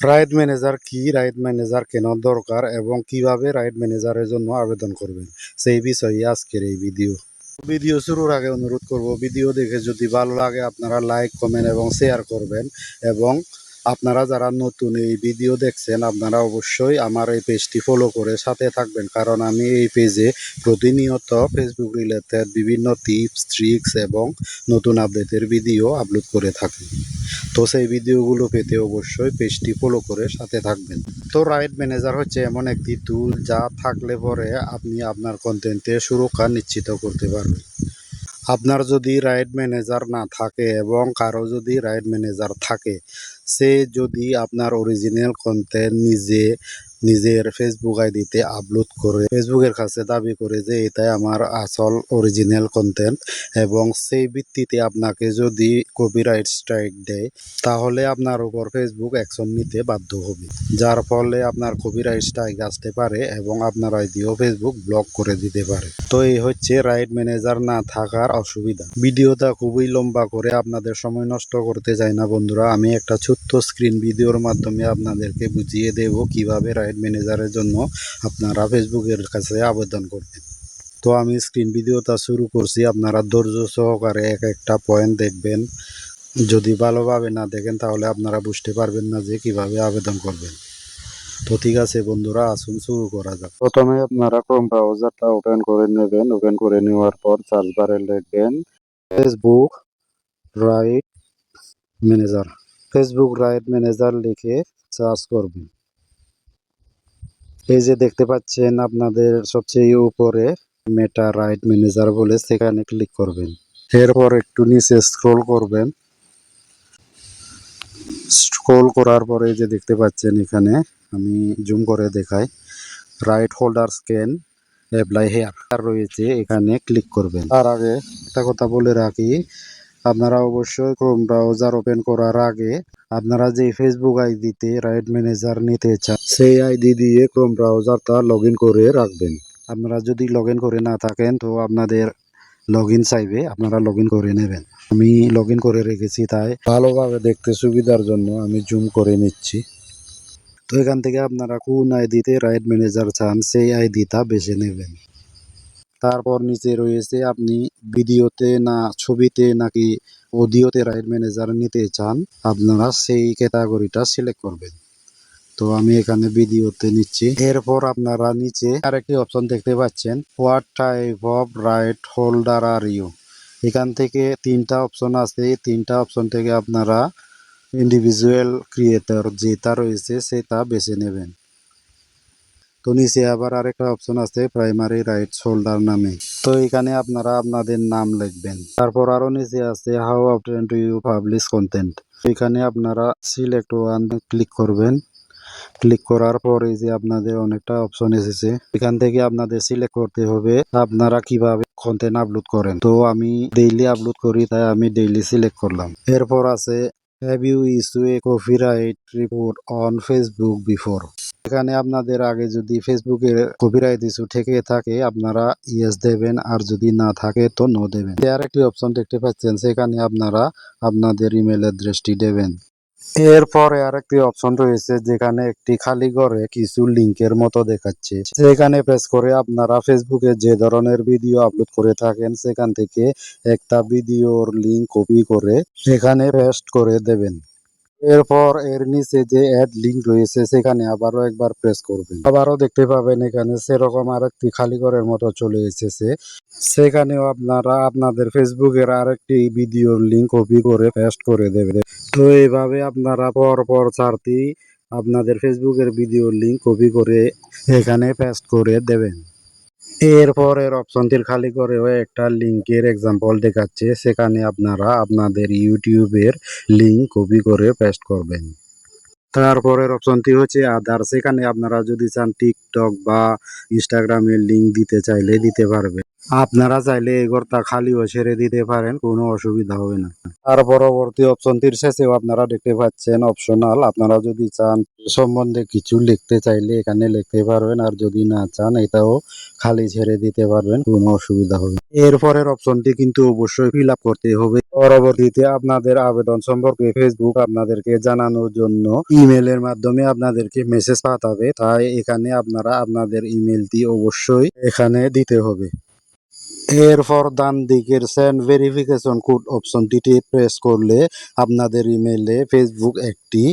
Right manager কি, right manager কেন দরকার এবং কিভাবে রাইট ম্যানেজারের জন্য আবেদন করবেন সেই বিষয়ে আজকের এই ভিডিও শুরুর আগে অনুরোধ করব, ভিডিও দেখে যদি ভালো লাগে আপনারা লাইক কমেন্ট এবং শেয়ার করবেন। এবং আপনারা যারা নতুন এই ভিডিও দেখছেন আপনারা অবশ্যই আমার এই পেজটি ফলো করে সাথে থাকবেন, কারণ আমি এই পেজে প্রতিনিয়ত ফেসবুক রিলেটেড বিভিন্ন টিপস ট্রিক্স এবং নতুন আপডেটের ভিডিও আপলোড করে থাকি। তো সেই ভিডিওগুলো পেতে অবশ্যই পেজটি ফলো করে সাথে থাকবেন। তো রাইট ম্যানেজার হচ্ছে এমন একটি টুল যা থাকলে পরে আপনি আপনার কন্টেন্টের সুরক্ষা নিশ্চিত করতে পারবেন। আপনার যদি রাইট ম্যানেজার না থাকে এবং কারো যদি রাইট ম্যানেজার থাকে, সে যদি আপনার অরিজিনাল কন্টেন্ট নিজের ফেসবুক আইডিতে আপলোড করে ফেসবুকের কাছে দাবি করে যে এটাই আমার আসল অরিজিনাল কন্টেন্ট এবং সেই ভিত্তিতে আপনাকে যদি কপিরাইট স্ট্রাইক দেয়, তাহলে আপনার উপর ফেসবুক অ্যাকশন নিতে বাধ্য হবে, যার ফলে আপনার কপিরাইট স্ট্রাইক আসতে পারে এবং আপনার আইডিও ফেসবুক ব্লক করে দিতে পারে। তো এই হচ্ছে রাইট ম্যানেজার না থাকার অসুবিধা। ভিডিওটা খুবই লম্বা করে আপনাদের সময় নষ্ট করতে চাই না বন্ধুরা, আমি একটা ছোট্ট স্ক্রিন ভিডিওর মাধ্যমে আপনাদেরকে বুঝিয়ে দেব কিভাবে রাইট ম্যানেজারের জন্য আপনারা ফেসবুকের কাছে আবেদন করবেন। তো আমি স্ক্রিন ভিডিওটা শুরু করছি, আপনারা ধৈর্য সহকারে এক একটা পয়েন্ট দেখবেন। যদি ভালোভাবে না দেখেন তাহলে আপনারা বুঝতে পারবেন না যে কিভাবে আবেদন করবেন। তো ঠিক আছে বন্ধুরা, আসুন শুরু করা যাক। প্রথমে আপনারা ক্রোম ব্রাউজারটা ওপেন করে নেবেন। ওপেন করে নেওয়ার পর সার্চ বারে লিখবেন Facebook right manager. Facebook right manager লিখে সার্চ করবেন। এই যে দেখতে পাচ্ছেন আপনাদের সবচেয়ে উপরে মেটা রাইট ম্যানেজার বলে, সেখানে ক্লিক করবেন। এরপর একটু নিচে স্ক্রল করবেন। স্ক্রল করার পরে যে দেখতে পাচ্ছেন এখানে আমি জুম করে দেখাই, right holder scan apply here রয়েছে, এখানে ক্লিক করবেন। তার আগে একটা কথা বলে রাখি, আপনারা অবশ্যই ক্রোম ব্রাউজার ওপেন করার আগে আপনারা যে ফেসবুক আইডিতে রাইট ম্যানেজার নিতে চান সেই আইডি দিয়ে ক্রোম ব্রাউজারটা লগ ইন করে রাখবেন। আপনারা যদি লগ ইন করে না থাকেন তো আপনাদের লগ ইন চাইবে, আপনারা লগ ইন করে নেবেন। আমি লগ ইন করে রেখেছি, তাই ভালোভাবে দেখতে সুবিধার জন্য আমি জুম করে নিচ্ছি। তো এখান থেকে আপনারা কোন আইডিতে রাইট ম্যানেজার চান সেই আইডিটা বেছে নেবেন। তারপর নিচে রয়েছে আপনি ভিডিওতে না ছবিতে নাকি অডিওতে রাইট ম্যানেজার নিতে চান, আপনারা সেই ক্যাটাগরিটা সিলেক্ট করবেন। তো আমি এখানে ভিডিওতে নিচ্ছি। এরপর আপনারা নিচে আরেকটি অপশন দেখতে পাচ্ছেন, what type of right holder are you. এখান থেকে তিনটা অপশন আছে, এই তিনটা অপশন থেকে আপনারা ইন্ডিভিজুয়াল ক্রিয়েটর যেটা রয়েছে সেটা বেছে নেবেন। তো নিচে আবার আরেকটা অপশন আছে প্রাইমারি রাইটস হোল্ডার নামে, তো এখানে আপনারা আপনাদের নাম লিখবেন। তারপর আরো নিচে আছে how often do you publish content, এখানে আপনারা সিলেক্ট ওয়ান ক্লিক করবেন। ক্লিক করার পর এই যে আপনাদের অনেকটা অপশন এসেছে, এখান থেকে আপনাদের সিলেক্ট করতে হবে আপনারা কিভাবে কন্টেন্ট আপলোড করেন। তো আমি ডেইলি আপলোড করি তাই আমি ডেইলি সিলেক্ট করলাম। এরপর আছে have you issue a copyright report on Facebook before, এখানে আপনাদের আগে যদি ফেসবুকের কপিরাইট ইস্যু থেকে থাকে আপনারা ইয়েস দেবেন, আর যদি না থাকে তো নো দেবেন। আর একটি অপশন দেখতে পাচ্ছেন, সেখানে আপনারা আপনাদের ইমেল অ্যাড্রেসটি দেবেন। এরপরে আরেকটি অপশন রয়েছে যেখানে একটি খালি ঘরে কিছু লিংকের মতো দেখাচ্ছে, সেখানে প্রেস করে আপনারা ফেসবুকে যে ধরনের ভিডিও আপলোড করে থাকেন সেখান থেকে একটা ভিডিওর লিংক কপি করে এখানে পেস্ট করে দেবেন। এরপর এর নিচে যে অ্যাড লিংক রয়েছে সেখানে আবারও একবার প্রেস করবেন। আবারও দেখতে পাবেন এখানে সেরকম আরেকটি খালি ঘরের মতো চলে এসেছে, সেখানেও আপনারা আপনাদের ফেসবুকের আরেকটি ভিডিওর লিংক কপি করে পেস্ট করে দেবেন। তো এইভাবে আপনারা পরপর চারটি আপনাদের ফেসবুকের ভিডিওর লিংক কপি করে এখানে পেস্ট করে দেবেন। এরপরের অপশনটির খালি করেও একটা লিংকের এক্সাম্পল দেখাচ্ছে, সেখানে আপনারা আপনাদের ইউটিউবের লিংক কপি করে পেস্ট করবেন। তারপরের অপশনটি হচ্ছে আদার, সেখানে আপনারা যদি চান টিকটক বা ইনস্টাগ্রামের লিংক দিতে চাইলে দিতে পারবেন। আপনারা চাইলে এই ঘরটা খালিও ছেড়ে দিতে পারেন, কোনো অসুবিধা হবে না। আর পরবর্তী অপশনটির শেষেও আপনারা দেখতে পাচ্ছেন অপশনাল। আপনারা যদি চান সম্বন্ধে কিছু লিখতে চাইলে এখানে লিখতে পারবেন, আর যদি না চান এটাও খালি ছেড়ে দিতে পারবেন, কোনো অসুবিধা হবে না। এরপরের অপশনটি কিন্তু অবশ্যই ফিল আপ করতে হবে। পরবর্তীতে আপনাদের আবেদন সম্পর্কে ফেসবুক আপনাদেরকে জানানোর জন্য ইমেলের মাধ্যমে আপনাদেরকে মেসেজ পাঠাবে, তাই এখানে আপনারা আপনাদের ইমেলটি অবশ্যই এখানে দিতে হবে। এরপর ডান দিকের সেন্ড ভেরিফিকেশন কোড অপশনটিতে প্রেস করলে আপনাদের ইমেইলে ফেসবুক একটি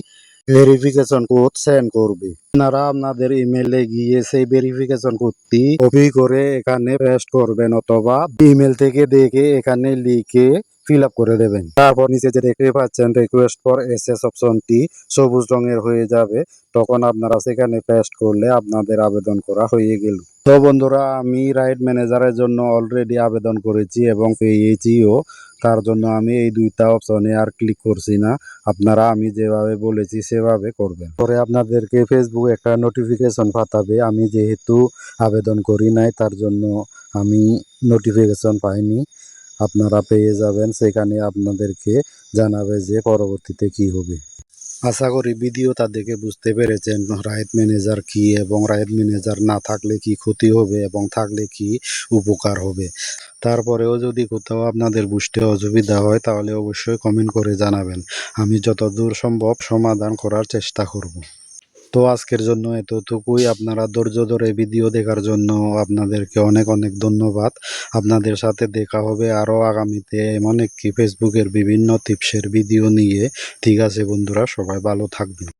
ভেরিফিকেশন কোড সেন্ড করবে। আপনারা আপনাদের ইমেইলে গিয়ে সেই ভেরিফিকেশন কোডটি কপি করে এখানে পেস্ট করবেন, অথবা ইমেল থেকে দেখে এখানে লিখে ফিল আপ করে দেবেন। তারপর নিচে যে দেখতে পাচ্ছেন রিকোয়েস্ট ফর এসএস অপশনটি সবুজ রঙের হয়ে যাবে, তখন আপনারা সেখানে পেস্ট করলে আপনাদের আবেদন করা হয়ে গেল। তো বন্ধুরা, আমি রাইড ম্যানেজারের জন্য অলরেডি আবেদন করেছি এবং পেয়েছিও, তার জন্য আমি এই দুইটা অপশনে আর ক্লিক করছি না। আপনারা আমি যেভাবে বলেছি সেভাবে করবেন। পরে আপনাদেরকে ফেসবুক একটা নোটিফিকেশন পাঠাবে। আমি যেহেতু আবেদন করি নাই তার জন্য আমি নোটিফিকেশন পাইনি। আপনারা পেয়ে যাবেন, সেখানে আপনাদেরকে জানাবে যে পরবর্তীতে কি হবে। আশা করি ভিডিওটা দেখে বুঝতে পেরেছেন রাইড ম্যানেজার কি এবং রাইড ম্যানেজার না থাকলে কি ক্ষতি হবে এবং থাকলে কি উপকার হবে। তারপরেও যদি কোথাও আপনাদের বুঝতে অসুবিধা হয় তাহলে অবশ্যই কমেন্ট করে জানাবেন। আমি যতদূর সম্ভব সমাধান করার চেষ্টা করব। তো আজকের জন্য এতটুকুই। আপনারা ধৈর্য ধরে ভিডিও দেখার জন্য আপনাদেরকে অনেক অনেক ধন্যবাদ। আপনাদের সাথে দেখা হবে আরও আগামীতে এমন একটি ফেসবুকের বিভিন্ন টিপসের ভিডিও নিয়ে। ঠিক আছে বন্ধুরা, সবাই ভালো থাকবেন।